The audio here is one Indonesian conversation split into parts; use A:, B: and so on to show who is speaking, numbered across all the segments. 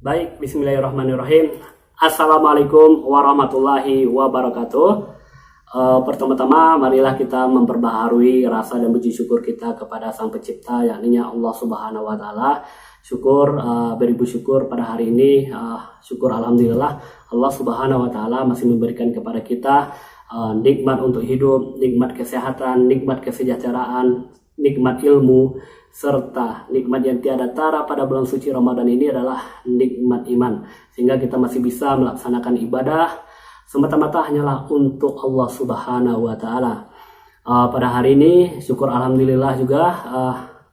A: Baik, bismillahirrahmanirrahim. Assalamualaikum warahmatullahi wabarakatuh. Pertama-tama marilah kita memperbaharui rasa dan puji syukur kita kepada Sang Pencipta, yakni Allah Subhanahu wa taala. Syukur, beribu syukur pada hari ini. Syukur alhamdulillah Allah Subhanahu wa taala masih memberikan kepada kita nikmat untuk hidup, nikmat kesehatan, nikmat kesejahteraan, nikmat ilmu, serta nikmat yang tiada tara pada bulan suci Ramadan ini adalah nikmat iman, sehingga kita masih bisa melaksanakan ibadah semata-mata hanyalah untuk Allah Subhanahu wa taala. Pada hari ini syukur alhamdulillah juga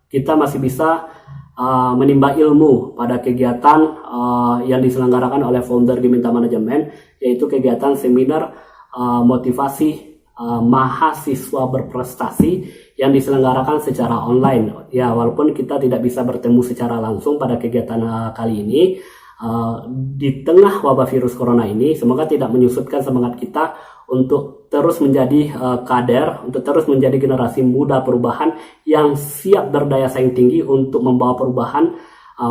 A: kita masih bisa menimba ilmu pada kegiatan yang diselenggarakan oleh founder Geminta Manajemen, yaitu kegiatan seminar motivasi mahasiswa berprestasi yang diselenggarakan secara online. Ya, walaupun kita tidak bisa bertemu secara langsung pada kegiatan kali ini, di tengah wabah virus corona ini, semoga tidak menyusutkan semangat kita untuk terus menjadi kader, untuk terus menjadi generasi muda perubahan yang siap berdaya saing tinggi untuk membawa perubahan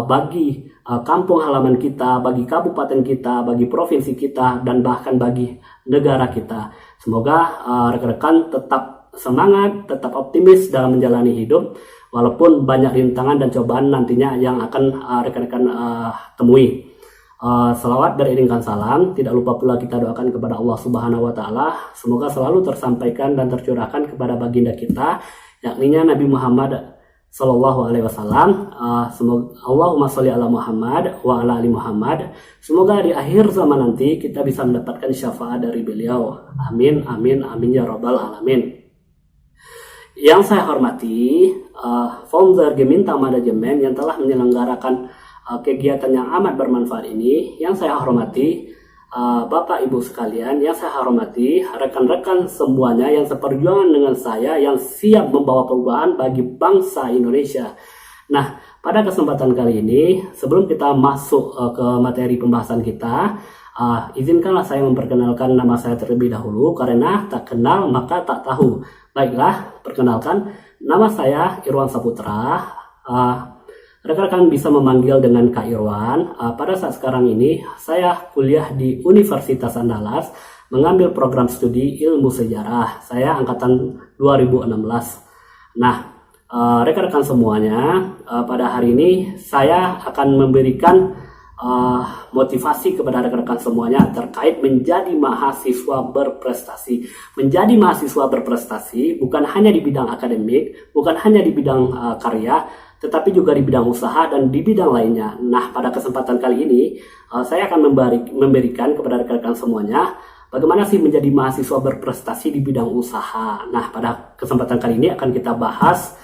A: bagi kampung halaman kita, bagi kabupaten kita, bagi provinsi kita, dan bahkan bagi negara kita. Semoga rekan-rekan tetap semangat, tetap optimis dalam menjalani hidup, walaupun banyak rintangan dan cobaan nantinya yang akan rekan-rekan temui. Selawat beriringkan salam, tidak lupa pula kita doakan kepada Allah Subhanahu wa taala, semoga selalu tersampaikan dan tercurahkan kepada baginda kita, yakni Nabi Muhammad Sallallahu alaihi wasallam. Semoga Allahumma sholli ala Muhammad wa ala ali Muhammad. Semoga di akhir zaman nanti kita bisa mendapatkan syafaat dari beliau. Amin, amin, amin ya rabbal alamin. Yang saya hormati founder Geminta Manajemen yang telah menyelenggarakan kegiatan yang amat bermanfaat ini. Yang saya hormati Bapak Ibu sekalian, yang saya hormati rekan-rekan semuanya yang seperjuangan dengan saya, yang siap membawa perubahan bagi bangsa Indonesia. Nah, pada kesempatan kali ini, sebelum kita masuk ke materi pembahasan kita, izinkanlah saya memperkenalkan nama saya terlebih dahulu, karena tak kenal maka tak tahu. Baiklah, perkenalkan, nama saya Irwan Saputra. Rekan-rekan bisa memanggil dengan Kak Irwan. Pada saat sekarang ini saya kuliah di Universitas Andalas, mengambil program studi ilmu sejarah. Saya angkatan 2016. Nah, rekan-rekan semuanya, pada hari ini saya akan memberikan motivasi kepada rekan-rekan semuanya terkait menjadi mahasiswa berprestasi. Menjadi mahasiswa berprestasi bukan hanya di bidang akademik, bukan hanya di bidang karya, tetapi juga di bidang usaha dan di bidang lainnya. Nah, pada kesempatan kali ini saya akan memberikan kepada rekan-rekan semuanya bagaimana sih menjadi mahasiswa berprestasi di bidang usaha. Nah, pada kesempatan kali ini akan kita bahas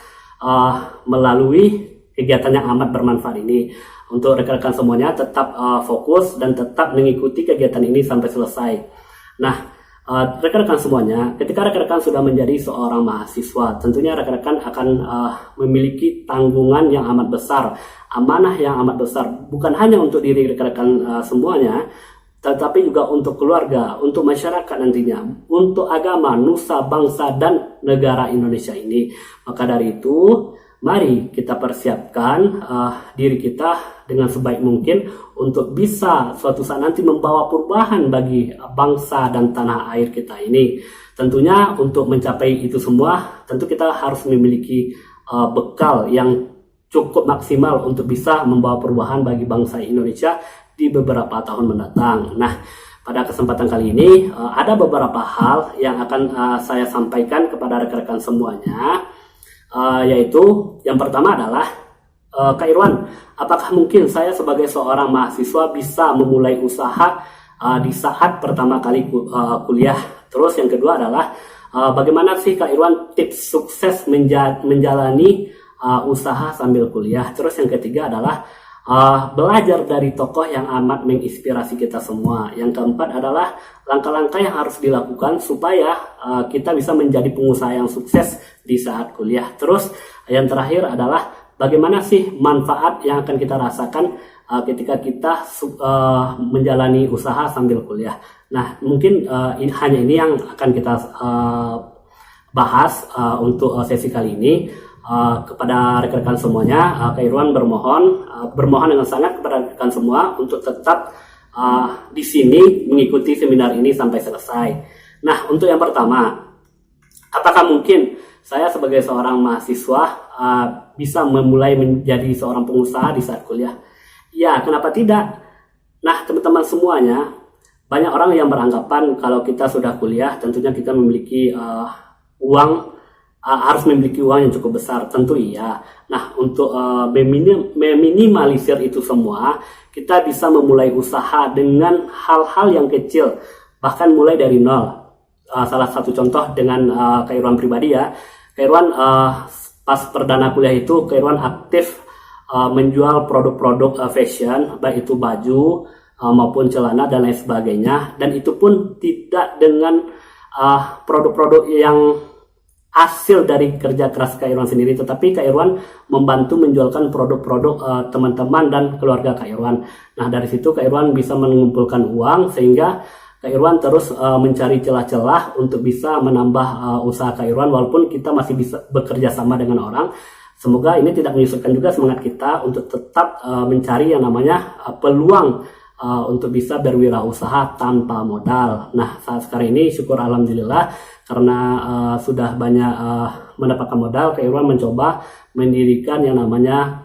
A: melalui kegiatan yang amat bermanfaat ini. Untuk rekan-rekan semuanya tetap fokus dan tetap mengikuti kegiatan ini sampai selesai. Nah, rekan-rekan semuanya, ketika rekan-rekan sudah menjadi seorang mahasiswa, tentunya rekan-rekan akan memiliki tanggungan yang amat besar, amanah yang amat besar, bukan hanya untuk diri rekan-rekan semuanya, tetapi juga untuk keluarga, untuk masyarakat nantinya, untuk agama, nusa, bangsa, dan negara Indonesia ini. Maka dari itu, mari kita persiapkan diri kita dengan sebaik mungkin untuk bisa suatu saat nanti membawa perubahan bagi bangsa dan tanah air kita ini. Tentunya untuk mencapai itu semua, tentu kita harus memiliki bekal yang cukup maksimal untuk bisa membawa perubahan bagi bangsa Indonesia di beberapa tahun mendatang. Nah, pada kesempatan kali ini ada beberapa hal yang akan saya sampaikan kepada rekan-rekan semuanya. Yaitu yang pertama adalah Kak Irwan, apakah mungkin saya sebagai seorang mahasiswa bisa memulai usaha di saat pertama kali kuliah? Terus yang kedua adalah bagaimana sih Kak Irwan tips sukses menjalani usaha sambil kuliah? Terus yang ketiga adalah belajar dari tokoh yang amat menginspirasi kita semua. Yang keempat adalah langkah-langkah yang harus dilakukan supaya kita bisa menjadi pengusaha yang sukses di saat kuliah. Terus yang terakhir adalah bagaimana sih manfaat yang akan kita rasakan ketika kita menjalani usaha sambil kuliah. Nah, mungkin hanya ini yang akan kita bahas untuk sesi kali ini. kepada rekan-rekan semuanya, Kak Irwan bermohon dengan sangat kepada rekan semua untuk tetap di sini mengikuti seminar ini sampai selesai. Nah, untuk yang pertama, apakah mungkin saya sebagai seorang mahasiswa bisa memulai menjadi seorang pengusaha di saat kuliah? Ya, kenapa tidak? Nah, teman-teman semuanya, banyak orang yang beranggapan kalau kita sudah kuliah, tentunya kita memiliki harus memiliki uang yang cukup besar. Tentu iya. Nah, untuk meminimalisir itu semua, kita bisa memulai usaha dengan hal-hal yang kecil, bahkan mulai dari nol. Salah satu contoh dengan Kak Irwan pribadi ya. Kak Irwan pas perdana kuliah itu Kak Irwan aktif menjual produk-produk fashion, baik itu baju maupun celana dan lain sebagainya, dan itu pun tidak dengan produk-produk yang hasil dari kerja keras Kak Irwan sendiri, tetapi Kak Irwan membantu menjualkan produk-produk teman-teman dan keluarga Kak Irwan. Nah, dari situ Kak Irwan bisa mengumpulkan uang sehingga Kak Irwan terus mencari celah-celah untuk bisa menambah usaha Kak Irwan, walaupun kita masih bisa bekerja sama dengan orang. Semoga ini tidak menyusutkan juga semangat kita untuk tetap mencari yang namanya peluang untuk bisa berwirausaha tanpa modal. Nah, saat sekarang ini syukur alhamdulillah karena sudah banyak mendapatkan modal, Kak Irwan mencoba mendirikan yang namanya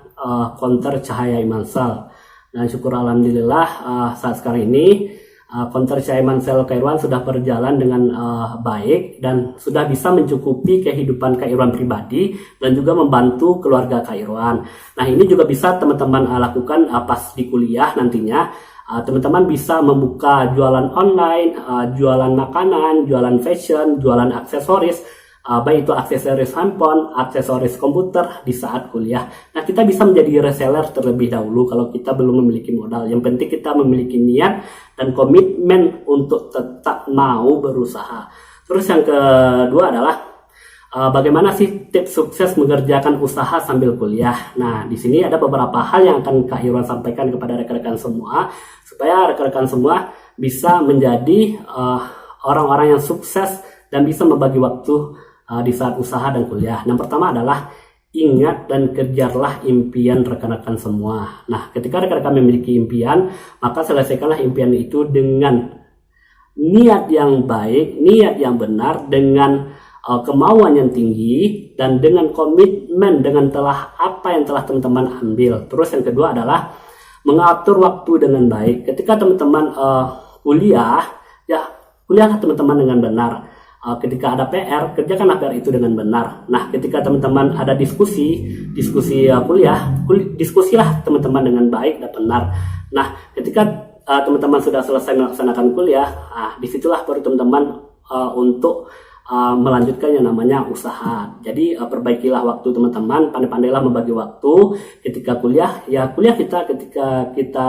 A: Konter Cahaya Imansal. Dan syukur alhamdulillah saat sekarang ini Konter Cahaya Imansal Kak Irwan sudah berjalan dengan baik dan sudah bisa mencukupi kehidupan Kak Irwan pribadi dan juga membantu keluarga Kak Irwan. Nah, ini juga bisa teman-teman lakukan pas di kuliah nantinya. Teman-teman bisa membuka jualan online, jualan makanan, jualan fashion, jualan aksesoris, baik itu aksesoris handphone, aksesoris komputer di saat kuliah. Nah, kita bisa menjadi reseller terlebih dahulu kalau kita belum memiliki modal. Yang penting kita memiliki niat dan komitmen untuk tetap mau berusaha. Terus yang kedua adalah bagaimana sih tips sukses mengerjakan usaha sambil kuliah? Nah, di sini ada beberapa hal yang akan Kak Irwan sampaikan kepada rekan-rekan semua supaya rekan-rekan semua bisa menjadi orang-orang yang sukses dan bisa membagi waktu di saat usaha dan kuliah. Yang pertama adalah ingat dan kejarlah impian rekan-rekan semua. Nah, ketika rekan-rekan memiliki impian, maka selesaikanlah impian itu dengan niat yang baik, niat yang benar, dengan kemauan yang tinggi, dan dengan komitmen dengan apa yang telah teman-teman ambil. Terus yang kedua adalah mengatur waktu dengan baik. Ketika teman-teman kuliah, ya kuliahlah teman-teman dengan benar. Ketika ada PR, kerjakanlah PR itu dengan benar. Nah, ketika teman-teman ada diskusi kuliah, diskusilah teman-teman dengan baik dan benar. Nah, ketika teman-teman sudah selesai melaksanakan kuliah, disitulah baru teman-teman untuk melanjutkan yang namanya usaha. Jadi perbaikilah waktu teman-teman, pandai-pandailah membagi waktu. Ketika kuliah, ya kuliah kita, ketika kita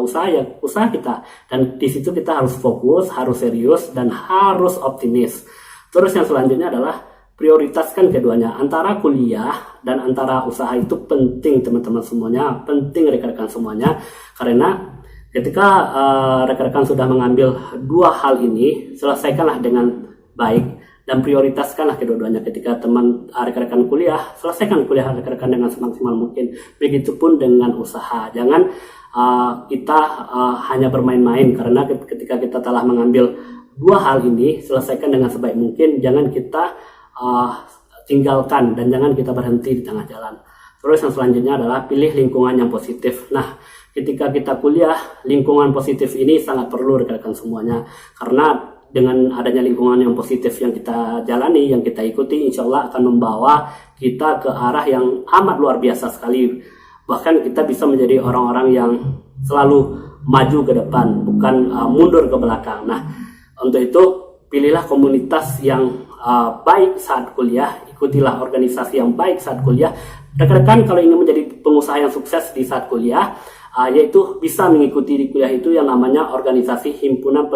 A: usaha, ya usaha kita. Dan di situ kita harus fokus, harus serius, dan harus optimis. Terus yang selanjutnya adalah prioritaskan keduanya. Antara kuliah dan antara usaha itu penting teman-teman semuanya, penting rekan-rekan semuanya. Karena ketika rekan-rekan sudah mengambil dua hal ini, selesaikanlah dengan baik dan prioritaskanlah kedua-duanya. Ketika rekan-rekan kuliah, selesaikan kuliah rekan-rekan dengan semaksimal mungkin. Begitupun dengan usaha. Jangan kita hanya bermain-main, karena ketika kita telah mengambil dua hal ini, selesaikan dengan sebaik mungkin. Jangan kita tinggalkan dan jangan kita berhenti di tengah jalan. Terus yang selanjutnya adalah pilih lingkungan yang positif. Nah, ketika kita kuliah, lingkungan positif ini sangat perlu rekan-rekan semuanya, karena dengan adanya lingkungan yang positif yang kita jalani, yang kita ikuti, insya Allah akan membawa kita ke arah yang amat luar biasa sekali. Bahkan kita bisa menjadi orang-orang yang selalu maju ke depan, bukan mundur ke belakang. Nah, untuk itu pilihlah komunitas yang baik saat kuliah, ikutilah organisasi yang baik saat kuliah. Rekan-rekan kalau ingin menjadi pengusaha yang sukses di saat kuliah, yaitu bisa mengikuti di kuliah itu yang namanya organisasi Himpunan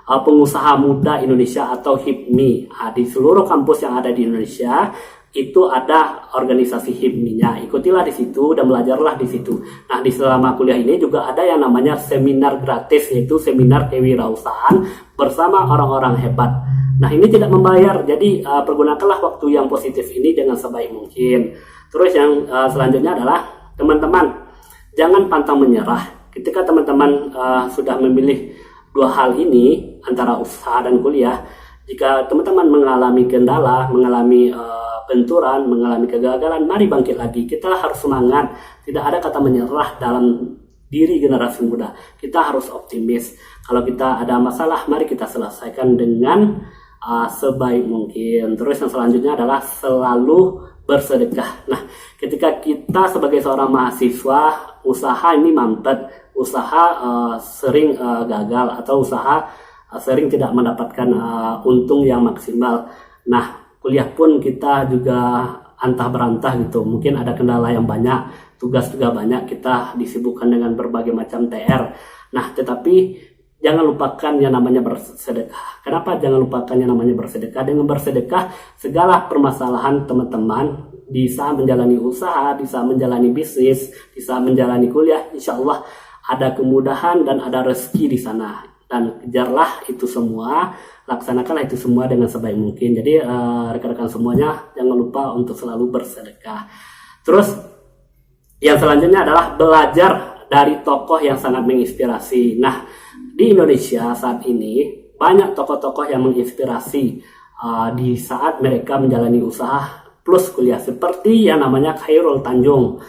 A: Pengusaha Muda Indonesia atau HIPMI. Di seluruh kampus yang ada di Indonesia itu ada organisasi HIPMI-nya. Ikutilah di situ dan belajarlah di situ. Nah, di selama kuliah ini juga ada yang namanya seminar gratis, yaitu seminar kewirausahaan bersama orang-orang hebat. Nah, ini tidak membayar, jadi pergunakanlah waktu yang positif ini dengan sebaik mungkin. Terus yang selanjutnya adalah teman-teman jangan pantang menyerah. Ketika teman-teman sudah memilih dua hal ini antara usaha dan kuliah, jika teman-teman mengalami kendala, mengalami benturan, mengalami kegagalan, mari bangkit lagi. Kita harus semangat. Tidak ada kata menyerah dalam diri generasi muda. Kita harus optimis. Kalau kita ada masalah, mari kita selesaikan dengan sebaik mungkin. Terus yang selanjutnya adalah selalu bersedekah. Nah, ketika kita sebagai seorang mahasiswa, usaha ini mampet, usaha sering gagal, atau usaha sering tidak mendapatkan untung yang maksimal. Nah, kuliah pun kita juga antah berantah gitu. Mungkin ada kendala yang banyak, tugas juga banyak, kita disibukkan dengan berbagai macam TR. Nah, tetapi jangan lupakan yang namanya bersedekah. Kenapa jangan lupakan yang namanya bersedekah? Dengan bersedekah, segala permasalahan teman-teman bisa menjalani usaha, bisa menjalani bisnis, bisa menjalani kuliah, insya Allah ada kemudahan dan ada rezeki di sana. Dan kejarlah itu semua, laksanakanlah itu semua dengan sebaik mungkin. Jadi rekan-rekan semuanya jangan lupa untuk selalu bersedekah. Terus yang selanjutnya adalah belajar dari tokoh yang sangat menginspirasi. Nah, di Indonesia saat ini banyak tokoh-tokoh yang menginspirasi di saat mereka menjalani usaha plus kuliah, seperti yang namanya Khairul Tanjung.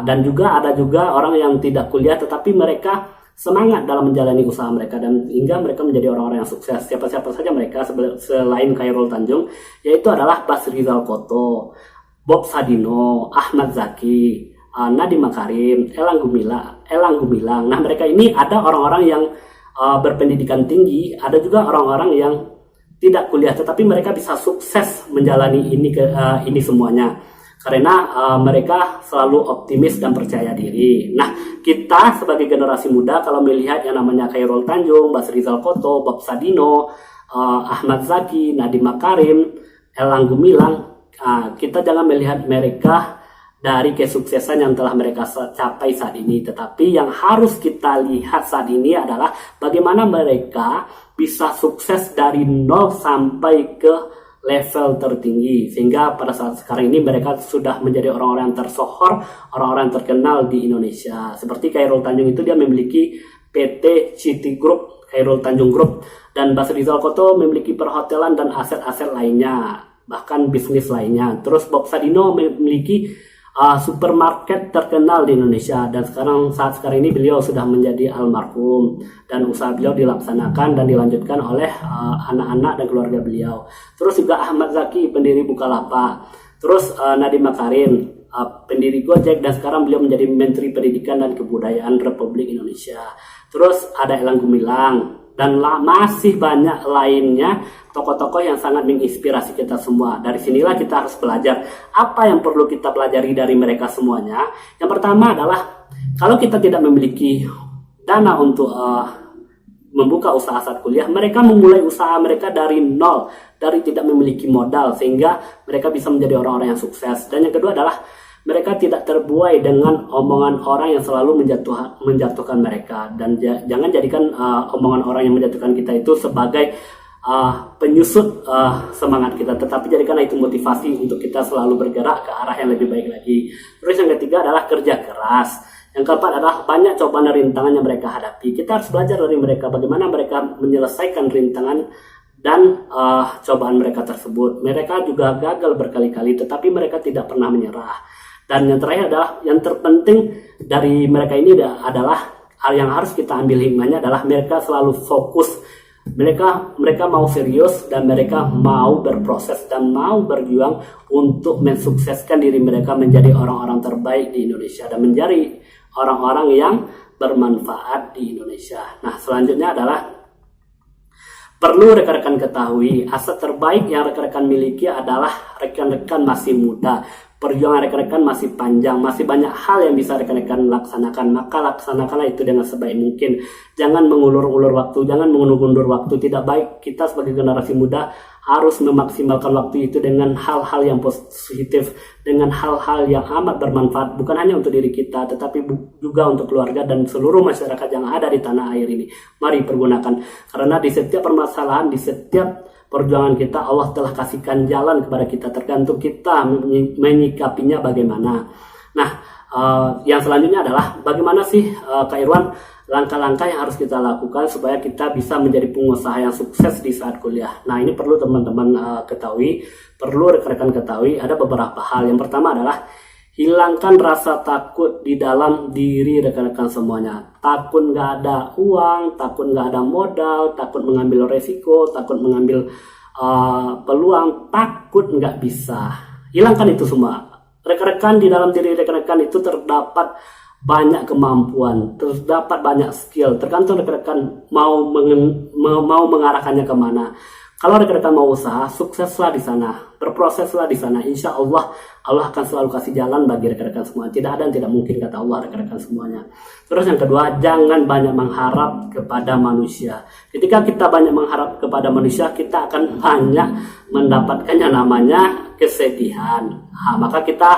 A: Dan juga ada juga orang yang tidak kuliah tetapi mereka semangat dalam menjalani usaha mereka dan hingga mereka menjadi orang-orang yang sukses. Siapa-siapa saja mereka selain Khairul Tanjung, yaitu adalah Basrizal Koto, Bob Sadino, Ahmad Zaki, Nadiem Makarim, Elang Gumilang. Nah, mereka ini ada orang-orang yang berpendidikan tinggi, ada juga orang-orang yang tidak kuliah tetapi mereka bisa sukses menjalani ini semuanya karena mereka selalu optimis dan percaya diri. Nah, kita sebagai generasi muda kalau melihat yang namanya Khairul Tanjung, Basrizal Koto, Bob Sadino, Ahmad Zaki, Nadiem Makarim, Elang Gumilang, kita jangan melihat mereka dari kesuksesan yang telah mereka capai saat ini, tetapi yang harus kita lihat saat ini adalah bagaimana mereka bisa sukses dari nol sampai ke level tertinggi, sehingga pada saat sekarang ini mereka sudah menjadi orang-orang yang tersohor, orang-orang yang terkenal di Indonesia. Seperti Khairul Tanjung itu dia memiliki PT City Group, Khairul Tanjung Group, dan Basrizal Koto memiliki perhotelan dan aset-aset lainnya, bahkan bisnis lainnya. Terus Bob Sadino memiliki supermarket terkenal di Indonesia, dan saat sekarang ini beliau sudah menjadi almarhum dan usaha beliau dilaksanakan dan dilanjutkan oleh anak-anak dan keluarga beliau. Terus juga Ahmad Zaki, pendiri Bukalapak. Terus Nadiem Makarim, pendiri Gojek, dan sekarang beliau menjadi Menteri Pendidikan dan Kebudayaan Republik Indonesia. Terus ada Elang Gumilang dan masih banyak lainnya, tokoh-tokoh yang sangat menginspirasi kita semua. Dari sinilah kita harus belajar. Apa yang perlu kita pelajari dari mereka semuanya? Yang pertama adalah kalau kita tidak memiliki dana untuk membuka usaha saat kuliah, mereka memulai usaha mereka dari nol, dari tidak memiliki modal, sehingga mereka bisa menjadi orang-orang yang sukses. Dan yang kedua adalah mereka tidak terbuai dengan omongan orang yang selalu menjatuhkan mereka. Dan jangan jadikan omongan orang yang menjatuhkan kita itu sebagai penyusut semangat kita, tetapi jadikanlah itu motivasi untuk kita selalu bergerak ke arah yang lebih baik lagi. Terus yang ketiga adalah kerja keras. Yang keempat adalah banyak cobaan dan rintangan yang mereka hadapi. Kita harus belajar dari mereka bagaimana mereka menyelesaikan rintangan dan cobaan mereka tersebut. Mereka juga gagal berkali-kali, tetapi mereka tidak pernah menyerah. Dan yang terakhir adalah, yang terpenting dari mereka ini adalah hal yang harus kita ambil hikmahnya adalah mereka selalu fokus. Mereka mau serius dan mereka mau berproses dan mau berjuang untuk mensukseskan diri mereka menjadi orang-orang terbaik di Indonesia dan menjadi orang-orang yang bermanfaat di Indonesia. Nah, selanjutnya adalah perlu rekan-rekan ketahui, aset terbaik yang rekan-rekan miliki adalah rekan-rekan masih muda. Perjuangan rekan-rekan masih panjang, masih banyak hal yang bisa rekan-rekan laksanakan, maka laksanakanlah itu dengan sebaik mungkin. Jangan mengulur-ulur waktu, jangan mengundur-undur waktu, tidak baik. Kita sebagai generasi muda harus memaksimalkan waktu itu dengan hal-hal yang positif, dengan hal-hal yang amat bermanfaat, bukan hanya untuk diri kita, tetapi juga untuk keluarga dan seluruh masyarakat yang ada di tanah air ini. Mari pergunakan, karena di setiap permasalahan, di setiap perjuangan kita, Allah telah kasihkan jalan kepada kita, tergantung kita menyikapinya bagaimana. Nah, yang selanjutnya adalah bagaimana sih Kak Irwan langkah-langkah yang harus kita lakukan supaya kita bisa menjadi pengusaha yang sukses di saat kuliah. Nah, ini perlu teman-teman ketahui, perlu rekan-rekan ketahui ada beberapa hal. Yang pertama adalah hilangkan rasa takut di dalam diri rekan-rekan semuanya. Takut nggak ada uang, takut nggak ada modal, takut mengambil resiko, takut mengambil peluang, takut nggak bisa. Hilangkan itu semua. Rekan-rekan, di dalam diri rekan-rekan itu terdapat banyak kemampuan, terdapat banyak skill, tergantung rekan-rekan mau mengarahkannya kemana. Kalau rekan-rekan mau usaha, sukseslah di sana, berproseslah di sana. Insya Allah, Allah akan selalu kasih jalan bagi rekan-rekan semua. Tidak ada yang tidak mungkin, kata Allah, rekan-rekan semuanya. Terus yang kedua, jangan banyak mengharap kepada manusia. Ketika kita banyak mengharap kepada manusia, kita akan banyak mendapatkan yang namanya kesedihan. Nah, maka kita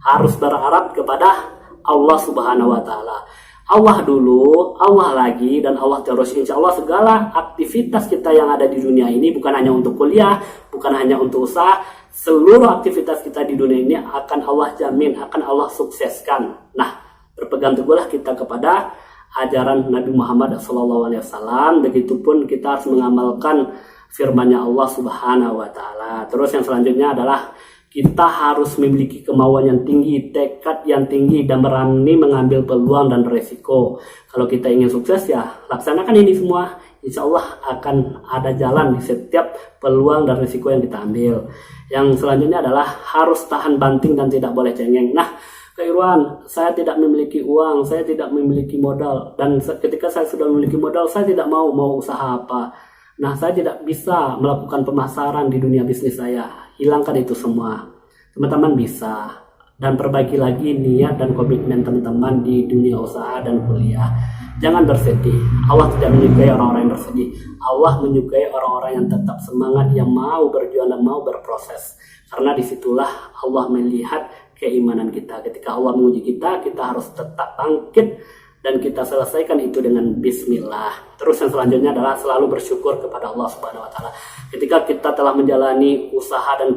A: harus berharap kepada Allah Subhanahu wa Ta'ala. Allah dulu, Allah lagi, dan Allah terus. Insya Allah segala aktivitas kita yang ada di dunia ini bukan hanya untuk kuliah, bukan hanya untuk usaha, seluruh aktivitas kita di dunia ini akan Allah jamin, akan Allah sukseskan. Nah, berpegang teguhlah kita kepada ajaran Nabi Muhammad SAW. Begitupun kita harus mengamalkan firman-Nya Allah Subhanahu wa Ta'ala. Terus yang selanjutnya adalah kita harus memiliki kemauan yang tinggi, tekad yang tinggi, dan berani mengambil peluang dan resiko. Kalau kita ingin sukses, ya laksanakan ini semua. Insya Allah akan ada jalan di setiap peluang dan resiko yang kita ambil. Yang selanjutnya adalah harus tahan banting dan tidak boleh cengeng. Nah, Kak Irwan, saya tidak memiliki uang, saya tidak memiliki modal. Dan ketika saya sudah memiliki modal, saya tidak mau usaha apa. Nah, saya tidak bisa melakukan pemasaran di dunia bisnis saya. Hilangkan itu semua. Teman-teman bisa. Dan perbaiki lagi niat dan komitmen teman-teman di dunia usaha dan kuliah. Jangan bersedih. Allah tidak menyukai orang-orang yang bersedih. Allah menyukai orang-orang yang tetap semangat, yang mau berjuang dan mau berproses. Karena disitulah Allah melihat keimanan kita. Ketika Allah menguji kita, kita harus tetap bangkit dan kita selesaikan itu dengan bismillah. Terus yang selanjutnya adalah selalu bersyukur kepada Allah Subhanahu wa Ta'ala. Ketika kita telah menjalani usaha dan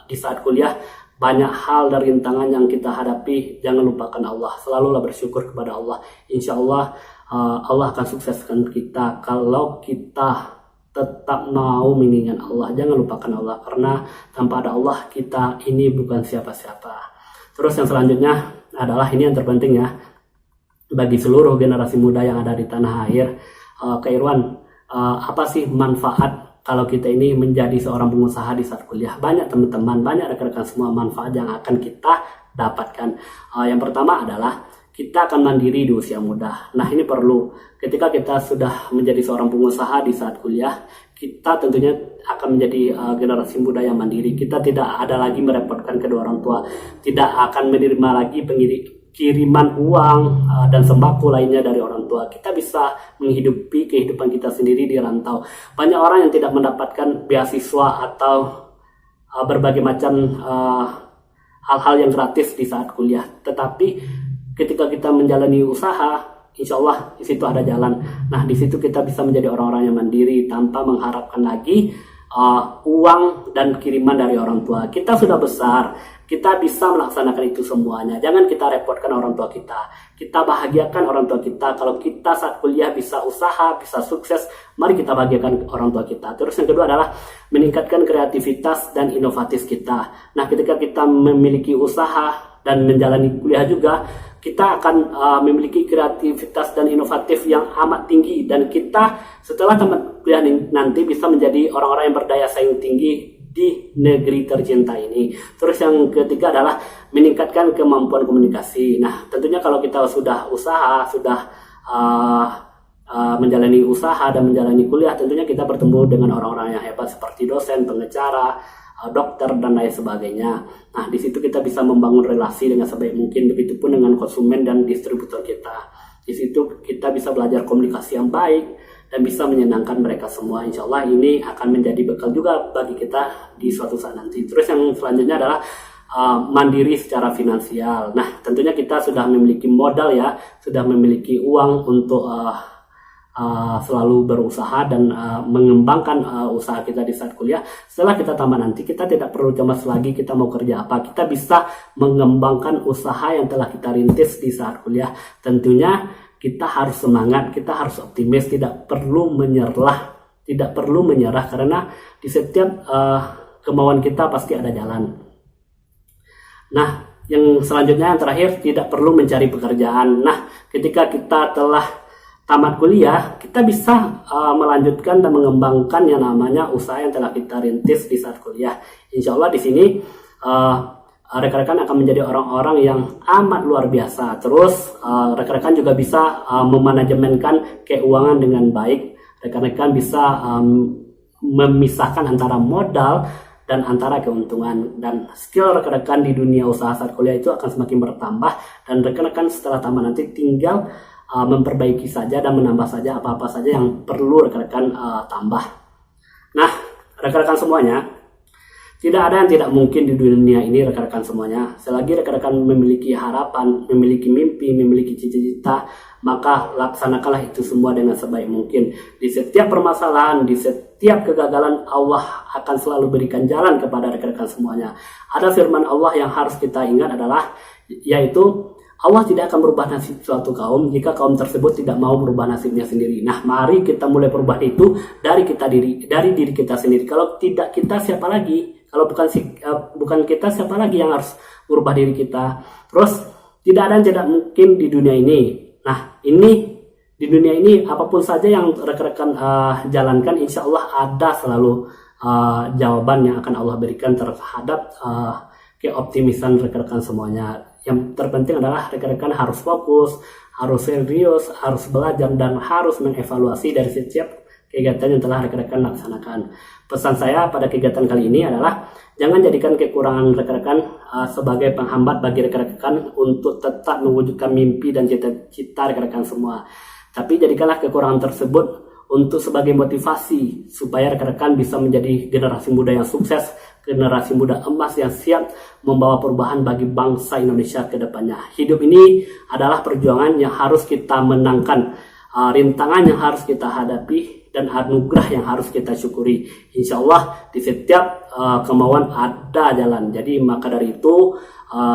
A: di saat kuliah, banyak hal dan rintangan yang kita hadapi, jangan lupakan Allah. Selalulah bersyukur kepada Allah. Insya Allah Allah akan sukseskan kita kalau kita tetap mau mengingat Allah. Jangan lupakan Allah, karena tanpa ada Allah kita ini bukan siapa-siapa. Terus yang selanjutnya adalah ini yang terpenting ya, bagi seluruh generasi muda yang ada di tanah air. Kak Irwan, apa sih manfaat kalau kita ini menjadi seorang pengusaha di saat kuliah? Banyak teman-teman, banyak rekan-rekan semua manfaat yang akan kita dapatkan. Yang pertama adalah kita akan mandiri di usia muda. Nah, ini perlu. Ketika kita sudah menjadi seorang pengusaha di saat kuliah, kita tentunya akan menjadi generasi muda yang mandiri. Kita tidak ada lagi merepotkan kedua orang tua, tidak akan menerima lagi kiriman uang dan sembako lainnya dari orang tua. Kita bisa menghidupi kehidupan kita sendiri di rantau. Banyak orang yang tidak mendapatkan beasiswa atau berbagai macam hal-hal yang gratis di saat kuliah. Tetapi ketika kita menjalani usaha, insya Allah di situ ada jalan. Nah, di situ kita bisa menjadi orang-orang yang mandiri tanpa mengharapkan lagi uang dan kiriman dari orang tua. Kita sudah besar, kita bisa melaksanakan itu semuanya. Jangan kita repotkan orang tua kita. Kita bahagiakan orang tua kita. Kalau kita saat kuliah bisa usaha, bisa sukses, mari kita bahagiakan orang tua kita. Terus yang kedua adalah meningkatkan kreativitas dan inovatif kita. Nah, ketika kita memiliki usaha dan menjalani kuliah juga, kita akan memiliki kreativitas dan inovatif yang amat tinggi. Dan kita setelah tamat kuliah nanti bisa menjadi orang-orang yang berdaya saing tinggi di negeri tercinta ini. Terus yang ketiga adalah meningkatkan kemampuan komunikasi. Nah, tentunya kalau kita sudah usaha, sudah menjalani usaha dan menjalani kuliah, tentunya kita bertemu dengan orang-orang yang hebat seperti dosen, pengacara, dokter, dan lain sebagainya. Nah, di situ kita bisa membangun relasi dengan sebaik mungkin. Begitupun dengan konsumen dan distributor kita. Di situ kita bisa belajar komunikasi yang baik, dan bisa menyenangkan mereka semua. Insya Allah ini akan menjadi bekal juga bagi kita di suatu saat nanti. Terus yang selanjutnya adalah mandiri secara finansial. Nah, tentunya kita sudah memiliki modal ya, sudah memiliki uang untuk selalu berusaha dan mengembangkan usaha kita di saat kuliah. Setelah kita tamat nanti, kita tidak perlu cemas lagi kita mau kerja apa. Kita bisa mengembangkan usaha yang telah kita rintis di saat kuliah. Tentunya kita harus semangat, kita harus optimis, tidak perlu menyerah karena di setiap kemauan kita pasti ada jalan. Nah, yang selanjutnya yang terakhir, tidak perlu mencari pekerjaan. Nah, ketika kita telah tamat kuliah, kita bisa melanjutkan dan mengembangkan yang namanya usaha yang telah kita rintis di saat kuliah. Insya Allah di sini rekan-rekan akan menjadi orang-orang yang amat luar biasa. Terus rekan-rekan juga bisa memanajemenkan keuangan dengan baik. Rekan-rekan bisa memisahkan antara modal dan antara keuntungan, dan skill rekan-rekan di dunia usaha saat kuliah itu akan semakin bertambah, dan rekan-rekan setelah tamat nanti tinggal memperbaiki saja dan menambah saja apa-apa saja yang perlu rekan-rekan tambah. Nah, rekan-rekan semuanya, tidak ada yang tidak mungkin di dunia ini rekan-rekan semuanya. Selagi rekan-rekan memiliki harapan, memiliki mimpi, memiliki cita-cita, maka laksanakanlah itu semua dengan sebaik mungkin. Di setiap permasalahan, di setiap kegagalan, Allah akan selalu berikan jalan kepada rekan-rekan semuanya. Ada firman Allah yang harus kita ingat adalah, yaitu Allah tidak akan berubah nasib suatu kaum jika kaum tersebut tidak mau berubah nasibnya sendiri. Nah, mari kita mulai perubahan itu dari diri kita sendiri. Kalau tidak kita, siapa lagi? Kalau bukan kita, siapa lagi yang harus merubah diri kita? Terus tidak ada yang tidak mungkin di dunia ini. Nah, di dunia ini apapun saja yang rekan-rekan jalankan, insya Allah ada selalu jawaban yang akan Allah berikan terhadap keoptimisan rekan-rekan semuanya. Yang terpenting adalah rekan-rekan harus fokus, harus serius, harus belajar, dan harus mengevaluasi dari setiap kegiatan yang telah rekan-rekan laksanakan. Pesan saya pada kegiatan kali ini adalah, jangan jadikan kekurangan rekan-rekan sebagai penghambat bagi rekan-rekan untuk tetap mewujudkan mimpi dan cita-cita rekan-rekan semua. Tapi jadikanlah kekurangan tersebut untuk sebagai motivasi supaya rekan-rekan bisa menjadi generasi muda yang sukses, generasi muda emas yang siap membawa perubahan bagi bangsa Indonesia ke depannya. Hidup ini adalah perjuangan yang harus kita menangkan, rintangan yang harus kita hadapi, dan anugerah yang harus kita syukuri. Insya Allah di setiap kemauan ada jalan. Jadi maka dari itu,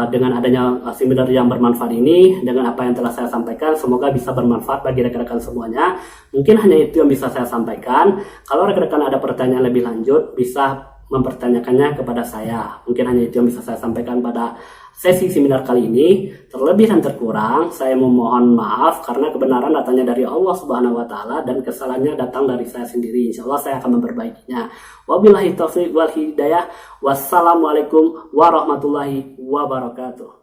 A: dengan adanya seminar yang bermanfaat ini, dengan apa yang telah saya sampaikan, semoga bisa bermanfaat bagi rekan-rekan semuanya. Mungkin hanya itu yang bisa saya sampaikan. Kalau rekan-rekan ada pertanyaan lebih lanjut, bisa mempertanyakannya kepada saya. Mungkin hanya itu yang bisa saya sampaikan pada sesi seminar kali ini. Terlebih dan terkurang, saya memohon maaf karena kebenaran datangnya dari Allah Subhanahu wa Ta'ala dan kesalahannya datang dari saya sendiri. Insya Allah saya akan memperbaikinya. Wabillahi taufiq wal hidayah. Wassalamualaikum warahmatullahi wabarakatuh.